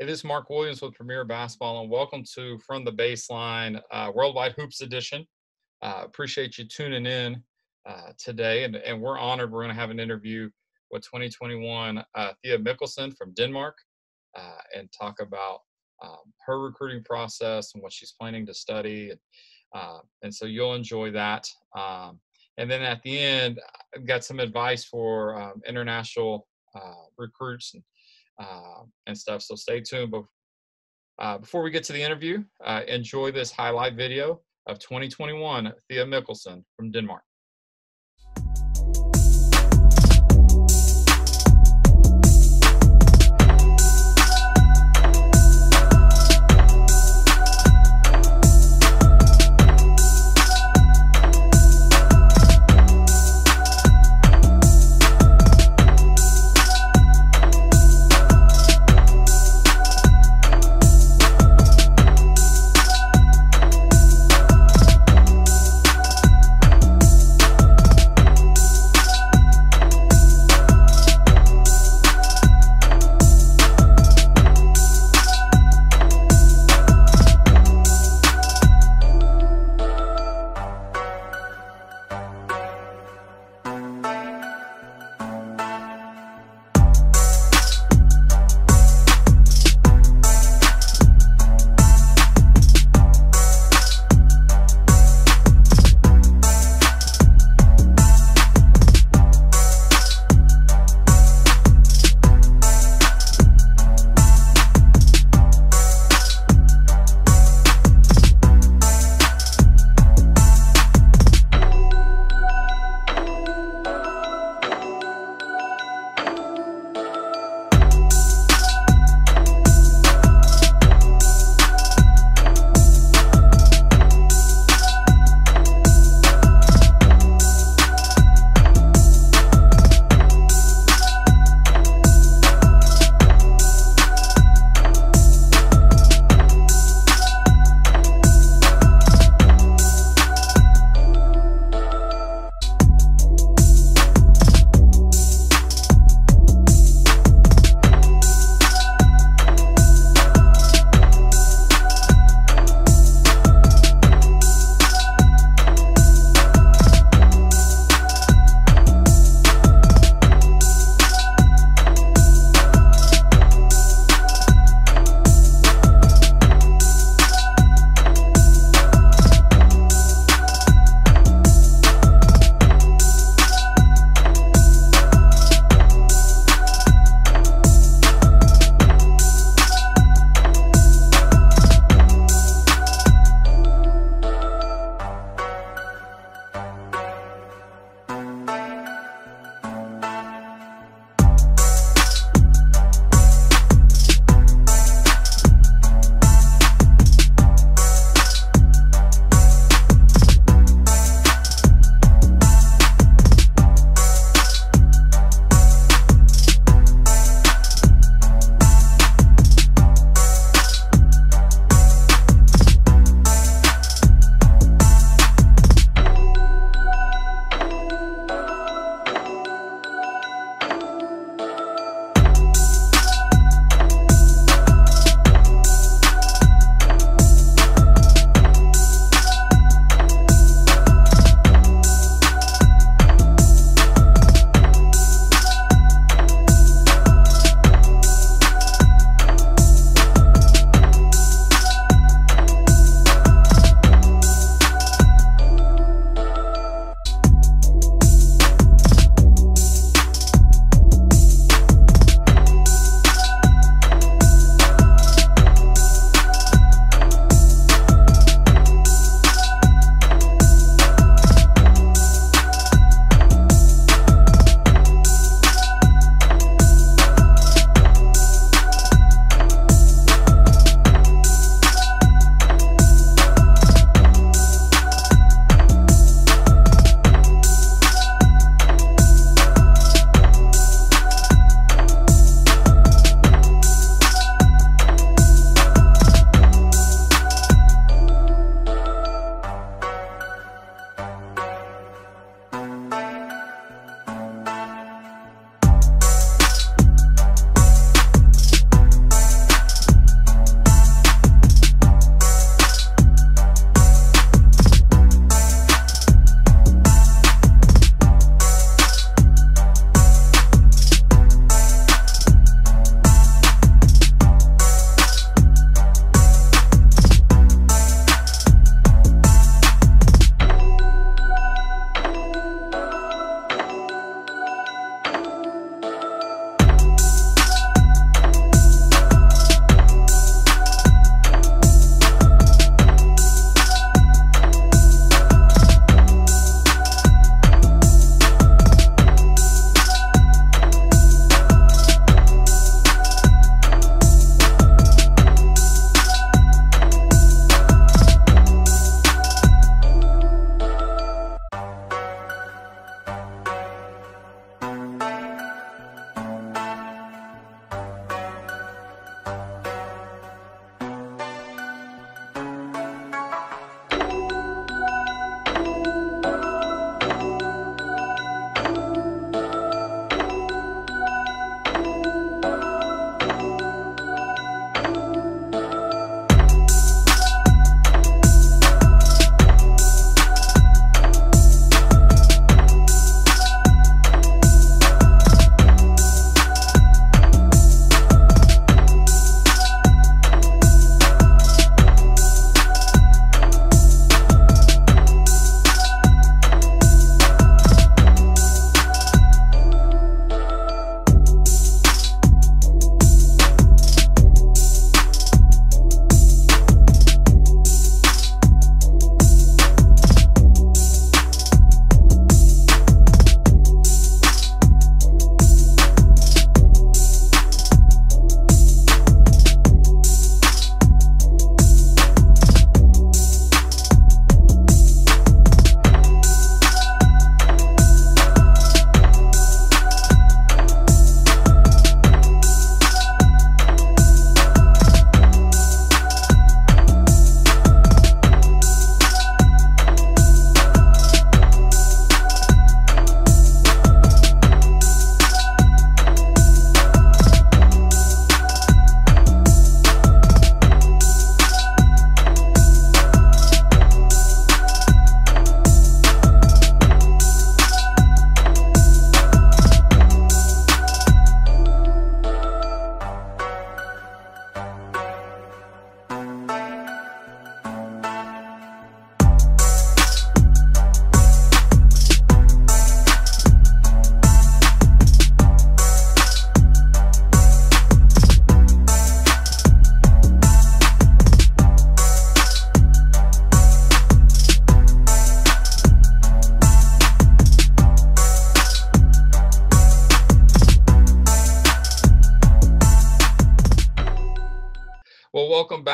Hey, this is Mark Williams with Premier Basketball, and welcome to From the Baseline Worldwide Hoops Edition. Appreciate you tuning in today, and we're honored. We're going to have an interview with 2021 Thea Mikkelson from Denmark and talk about her recruiting process and what she's planning to study. And so you'll enjoy that. And then at the end, I've got some advice for international recruits and stuff. So stay tuned. But before we get to the interview, enjoy this highlight video of 2021 Thea Mikkelson from Denmark.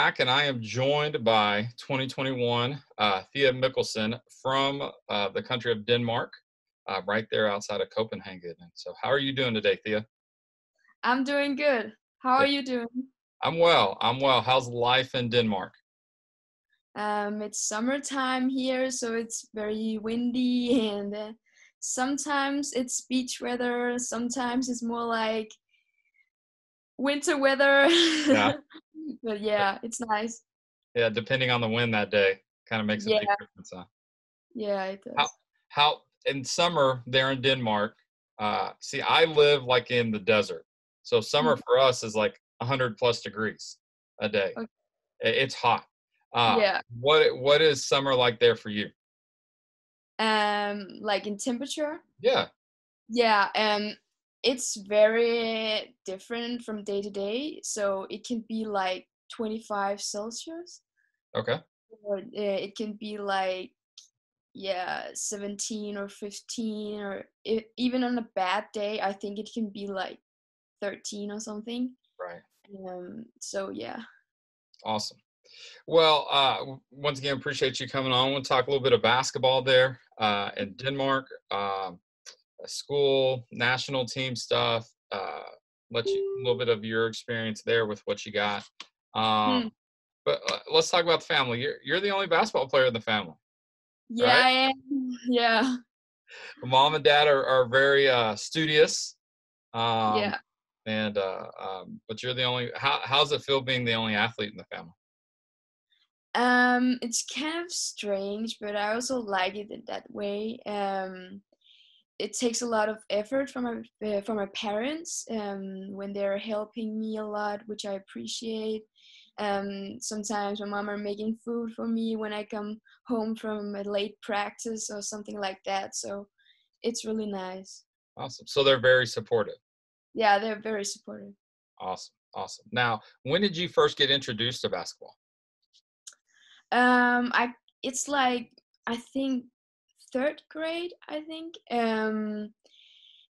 back, and I am joined by 2021 Thea Mikkelson from the country of Denmark, right there outside of Copenhagen. And so, how are you doing today, Thea? I'm doing good. How Yeah, are you doing? I'm well. I'm well. How's life in Denmark? It's summertime here, so it's very windy, and sometimes it's beach weather, sometimes it's more like winter weather. Yeah, But yeah, it's nice. yeah. Depending on the wind that day, kind of makes a big Yeah, difference. Huh? yeah, it How does. how in summer there in Denmark? See, I live like in the desert, so summer Mm, for us is like 100 plus degrees a day. okay. It's hot. Uh, Yeah. what is summer like there for you? Like in temperature? Yeah. Yeah, it's very different from day to day, so it can be like 25 Celsius, Okay. or it can be like, yeah, 17 or 15, or even on a bad day I think it can be like 13 or something. Right. So yeah. Awesome. Well, once again, appreciate you coming on. We'll talk a little bit of basketball there in Denmark, school, national team stuff. Let you a little bit of your experience there with what you got. Hmm. But let's talk about the family. You're the only basketball player in the family, Yeah, right? I am. Yeah. Mom and dad are very studious. Um, Yeah. and but you're the only. How's it feel being the only athlete in the family? It's kind of strange, but I also like it in that way. It takes a lot of effort from my parents when they're helping me a lot, which I appreciate. Sometimes my mom are making food for me when I come home from a late practice or something like that. So it's really nice. Awesome. So they're very supportive. Yeah, they're very supportive. Awesome. Awesome. Now, when did you first get introduced to basketball? I it's like, I think, third grade. I think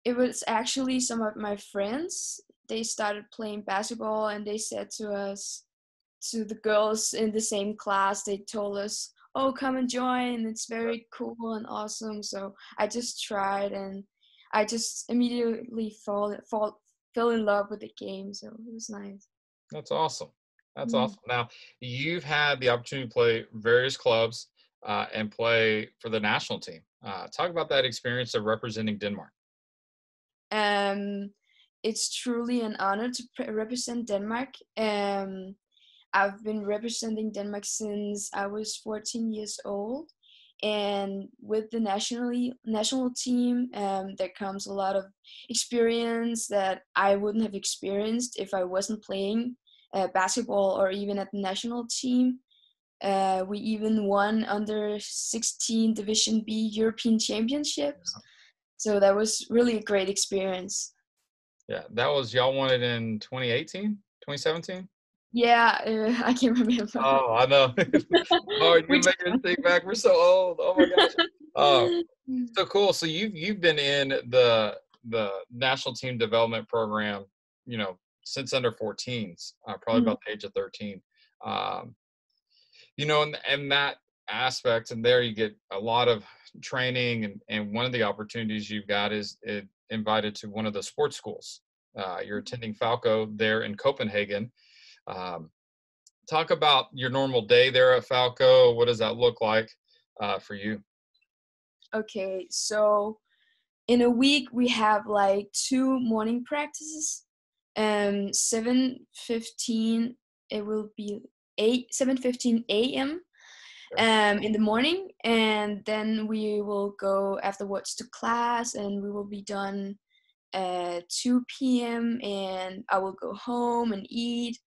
it was actually some of my friends. They started playing basketball, and they said to us, to the girls in the same class, they told us, "Oh, come and join. It's very cool and awesome." So I just tried, and I just immediately fell in love with the game. So it was nice. That's awesome. That's Mm. awesome. Now, you've had the opportunity to play various clubs and play for the national team. Talk about that experience of representing Denmark. Um, it's truly an honor to represent Denmark. I've been representing Denmark since I was 14 years old. And with the national team, there comes a lot of experience that I wouldn't have experienced if I wasn't playing basketball or even at the national team. We even won under 16 Division B European Championships. So that was really a great experience. Yeah, that was y'all won it in 2018, 2017. Yeah, I can't remember. Oh, I know. Oh, you're Which making us think back. We're so old. Oh my gosh. Uh, so cool. So you've been in the national team development program, since under 14s, probably Mhm. about the age of 13. Um, and that aspect, and there you get a lot of training, and one of the opportunities you've got is invited to one of the sports schools. You're attending Falco there in Copenhagen. Um, Talk about your normal day there at Falco. What does that look like for you? Okay, so in a week we have like two morning practices. 7:15, it will be 7:15 a.m. Okay. In the morning, and then we will go afterwards to class, and we will be done at 2 p.m. and I will go home and eat,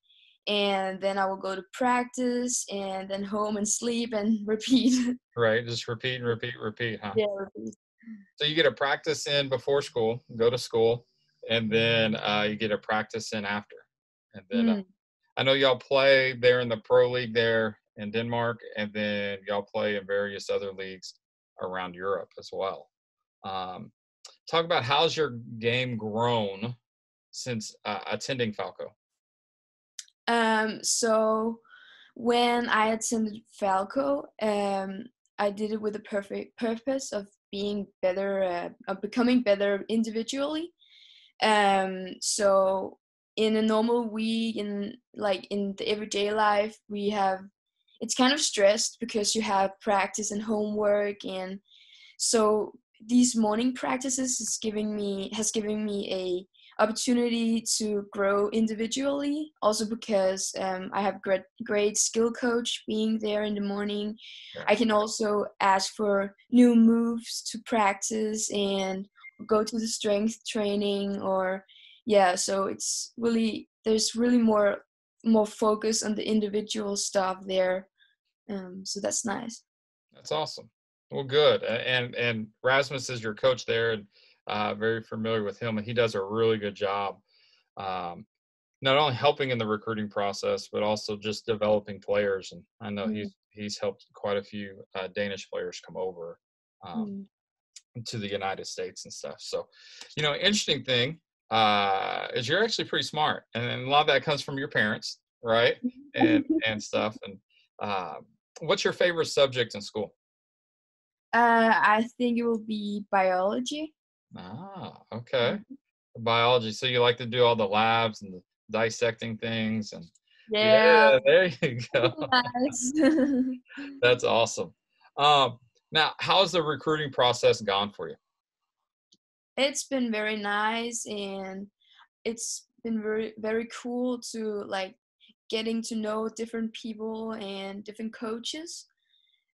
and then I will go to practice, and then home and sleep and repeat. Right. Just repeat and repeat, repeat, huh? Yeah, repeat. So you get a practice in before school, go to school, and then you get a practice in after. And then Mm. I know y'all play there in the pro league there in Denmark, and then y'all play in various other leagues around Europe as well. Um, Talk about how's your game grown since attending Falco? So When I attended Falco, I did it with the perfect purpose of being better, of becoming better individually. So in a normal week, in the everyday life, it's kind of stressed because you have practice and homework, and so these morning practices has given me a opportunity to grow individually, also because I have great skill coach being there in the morning. I Right. can also ask for new moves to practice and go to the strength training, or yeah, so there's really more focus on the individual stuff there, so that's nice. That's awesome. Well, good. And Rasmus is your coach there, and very familiar with him, and he does a really good job. Um, Not only helping in the recruiting process, but also just developing players. And I know Mm, he's helped quite a few Danish players come over um, mm. to the United States and stuff. So, interesting thing is you're actually pretty smart, and a lot of that comes from your parents, right? And stuff. And uh, what's your favorite subject in school? I think it will be biology. Ah, okay. Mhm. Biology. So you like to do all the labs and the dissecting things and Yeah, yeah, there you go. nice. That's awesome. Um, Now, how's the recruiting process gone for you? It's been very nice, and it's been very cool to like getting to know different people and different coaches.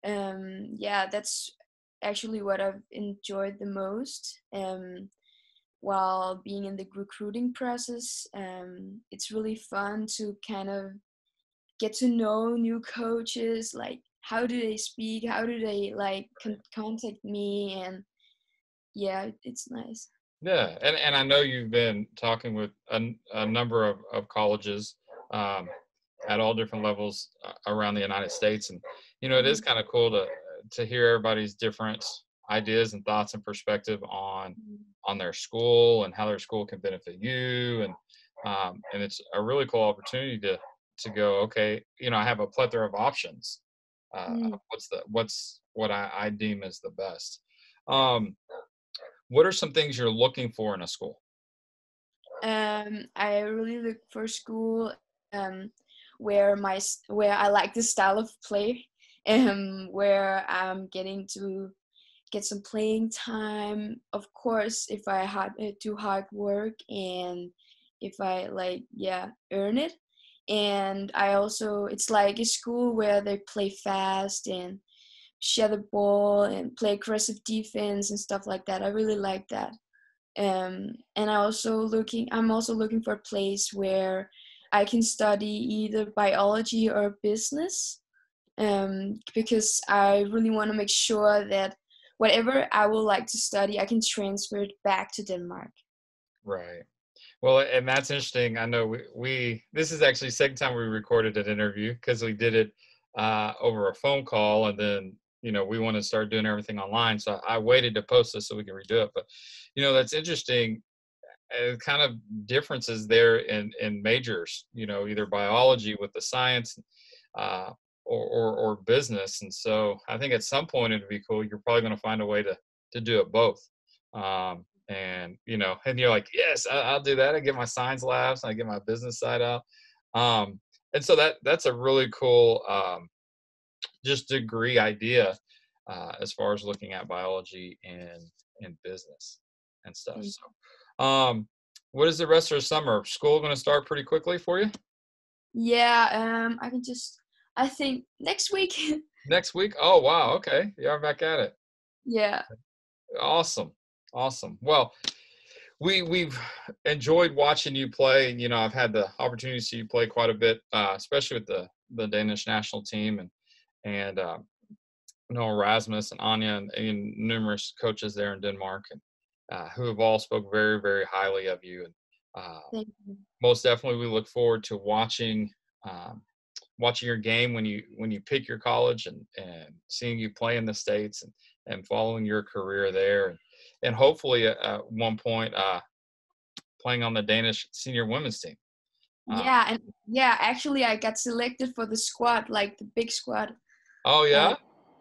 Yeah, that's actually what I've enjoyed the most. While being in the recruiting process, it's really fun to kind of get to know new coaches, like how do they speak, how do they like contact me, and yeah, it's nice. Yeah, and I know you've been talking with a number of colleges um, at all different levels around the United States, and it is Mm, kind of cool to hear everybody's different ideas and thoughts and perspective mm, on their school and how their school can benefit you, and it's a really cool opportunity to go, okay, I have a plethora of options. mm. Of what I deem as the best. Um, what are some things you're looking for in a school? I really look for school um, where I like the style of play, where I'm getting to get some playing time. Of course, if I do hard work, and if I like, yeah, earn it. And I also, it's like a school where they play fast and share the ball and play aggressive defense and stuff like that. I really like that. And I'm also looking for a place where I can study either biology or business, because I really want to make sure that whatever I would like to study, I can transfer it back to Denmark. Right. Well, and that's interesting. I know we this is actually the second time we recorded an interview because we did it over a phone call, and then we want to start doing everything online. So I waited to post this so we can redo it. But that's interesting. Kind of differences there in majors. Either biology with the science, uh, or business. And so I think at some point it'd be cool. You're probably going to find a way to do it both. And you're like, yes, I'll do that. I get my science labs, I get my business side out. And so that's a really cool just degree idea as far as looking at biology and business and stuff. Thank So, what is the rest of the summer? School going to start pretty quickly for you Yeah, I think next week. next week? Oh wow, okay, you are back at it. Yeah. Awesome, awesome. Well, we've enjoyed watching you play. I've had the opportunity to see you play quite a bit, especially with the Danish national team and Erasmus and Anya and numerous coaches there in Denmark, and who have all spoke very, very highly of you. And uh, Thank you. most definitely, we look forward to um, watching your game when you pick your college and seeing you play in the states and following your career there, and hopefully at one point playing on the Danish senior women's team. Uh, Yeah, and yeah, actually I got selected for the squad, like the big squad. oh Uh, yeah,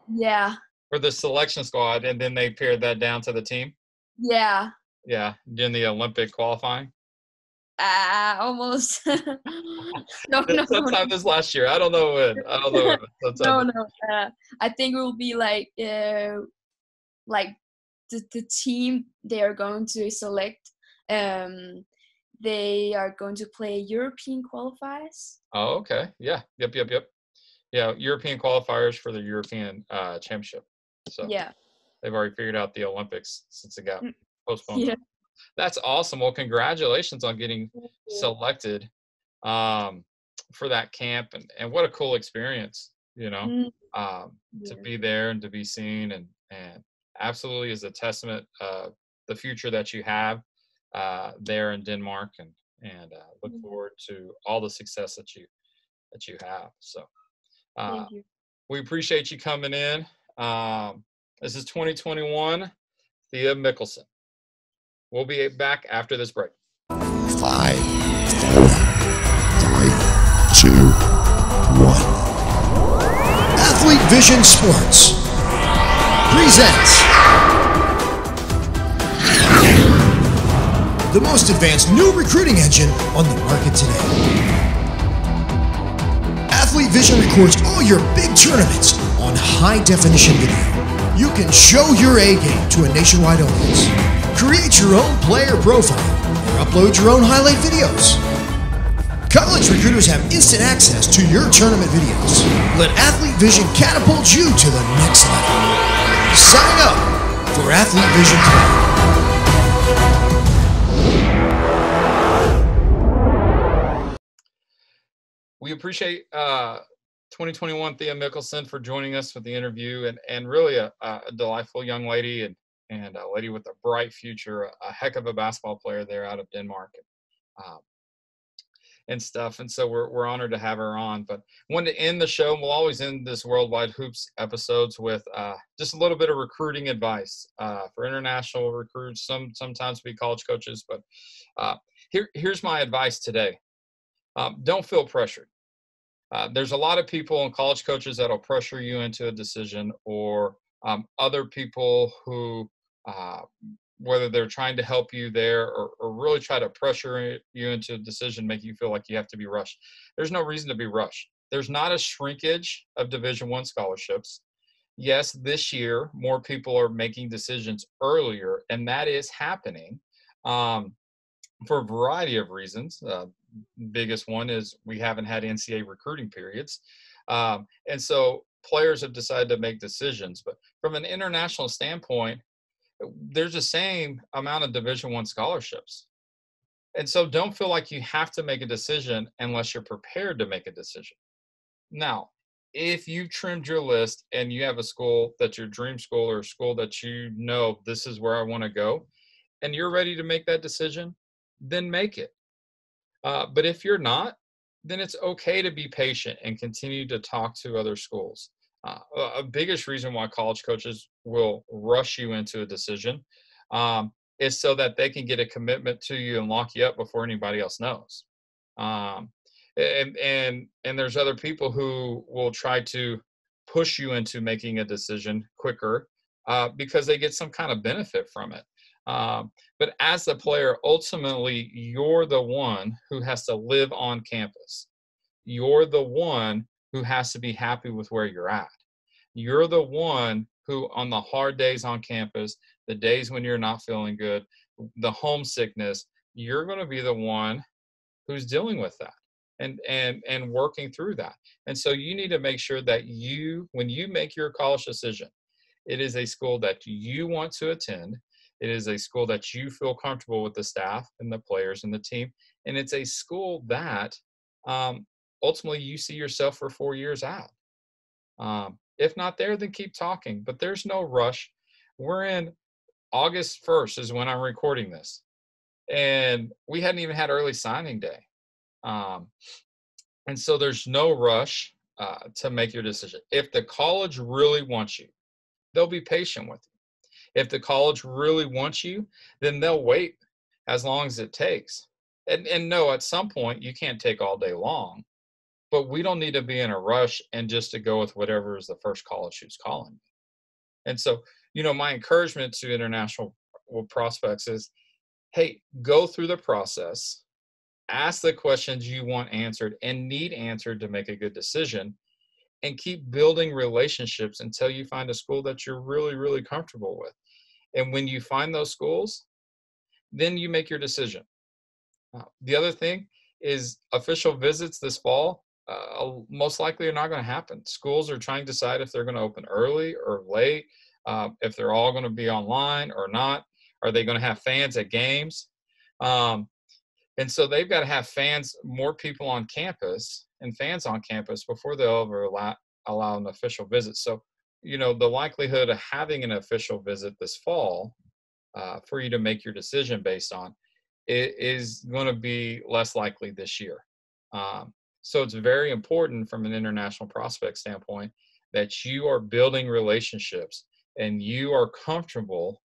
yeah, for the selection squad, and then they paired that down to the team. yeah. Yeah, in the Olympic qualifying. Almost. No, no, no, Sometime this last year. I don't know when. I don't know when. Sometime. no, no. I think it will be like the team they are going to select. Um, they are going to play European qualifiers. Oh, okay. Yeah. Yep. Yep. Yep. Yeah. European qualifiers for the European Championship. So Yeah. they've already figured out the Olympics since it got Mm, postponed. yeah. That's awesome. Well, congratulations on getting selected um, for that camp, and what a cool experience, Mm, to yeah. be there and to be seen, and absolutely is a testament of the future that you have there in Denmark, and look Mm, forward to all the success that you have. So uh, thank you. we appreciate you coming in. This is 2021, Thea Mikkelsen. We'll be back after this break. 5, 4, 3, 2, 1. Athlete Vision Sports presents the most advanced new recruiting engine on the market today. Athlete Vision records all your big tournaments on high-definition video. You can show your A game to a nationwide audience. Create your own player profile or upload your own highlight videos. College recruiters have instant access to your tournament videos. Let Athlete Vision catapult you to the next level. Sign up for Athlete Vision today. We appreciate 2021 Thea Mikkelsen for joining us for the interview, and really a delightful young lady, and a lady with a bright future, a heck of a basketball player there out of Denmark, um, and stuff. And so we're honored to have her on. But wanted to end the show, and we'll always end this Worldwide Hoops episodes with just a little bit of recruiting advice for international recruits, sometimes be college coaches. But here's my advice today. Don't feel pressured. There's a lot of people and college coaches that'll pressure you into a decision, or other people who, whether they're trying to help you there, or really try to pressure you into a decision, make you feel like you have to be rushed. There's no reason to be rushed. There's not a shrinkage of Division I scholarships. Yes, this year more people are making decisions earlier, and that is happening. For a variety of reasons. Biggest one is we haven't had NCAA recruiting periods. And so players have decided to make decisions. But from an international standpoint, there's the same amount of Division I scholarships. And so don't feel like you have to make a decision unless you're prepared to make a decision. Now, if you trimmed your list and you have a school that's your dream school, or a school that you know this is where I want to go, and you're ready to make that decision, then make it. But if you're not, then it's okay to be patient and continue to talk to other schools. A biggest reason why college coaches will rush you into a decision is so that they can get a commitment to you and lock you up before anybody else knows. Um, and there's other people who will try to push you into making a decision quicker because they get some kind of benefit from it. But as a player, ultimately, you're the one who has to live on campus. You're the one who has to be happy with where you're at. You're the one who, on the hard days on campus, the days when you're not feeling good, the homesickness, you're going to be the one who's dealing with that and working through that. And so you need to make sure that when you make your college decision, it is a school that you want to attend. It is a school that you feel comfortable with the staff and the players and the team. And it's a school that ultimately you see yourself for 4 years out. If not there, then keep talking. But there's no rush. We're in August 1st is when I'm recording this. And we hadn't even had early signing day. And so there's no rush to make your decision. If the college really wants you, they'll be patient with you. If the college really wants you, then they'll wait as long as it takes. And no, at some point you can't take all day long, but we don't need to be in a rush and just to go with whatever is the first college who's calling. And so, my encouragement to international prospects is, hey, go through the process, ask the questions you want answered and need answered to make a good decision, and keep building relationships until you find a school that you're really, really comfortable with. And when you find those schools, then you make your decision. The other thing is official visits this fall most likely are not going to happen. Schools are trying to decide if they're going to open early or late, if they're all going to be online or not. Are they going to have fans at games? And so they've got to have more people on campus and fans on campus before they'll ever allow an official visit. So, the likelihood of having an official visit this fall for you to make your decision based on it is going to be less likely this year. So it's very important from an international prospect standpoint that you are building relationships and you are comfortable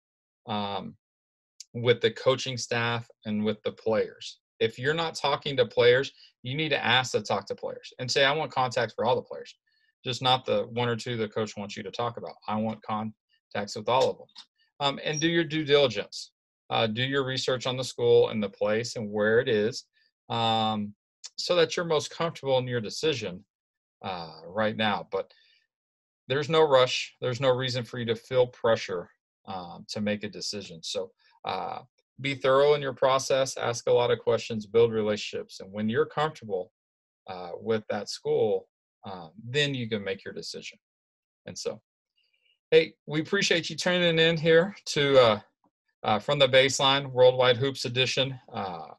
with the coaching staff and with the players. If you're not talking to players, you need to ask to talk to players and say, I want contacts for all the players, just not the one or two the coach wants you to talk about. I want contacts with all of them. And do your due diligence. Do your research on the school and the place and where it is, so that you're most comfortable in your decision right now. But there's no rush. There's no reason for you to feel pressure to make a decision. So be thorough in your process, ask a lot of questions, build relationships. And when you're comfortable with that school, then you can make your decision. And so, hey, we appreciate you tuning in here to From the Baseline Worldwide Hoops Edition.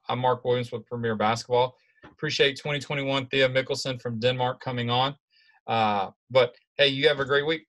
I'm Mark Williams with Premier Basketball. Appreciate 2021 Thea Mikkelson from Denmark coming on. But hey, you have a great week.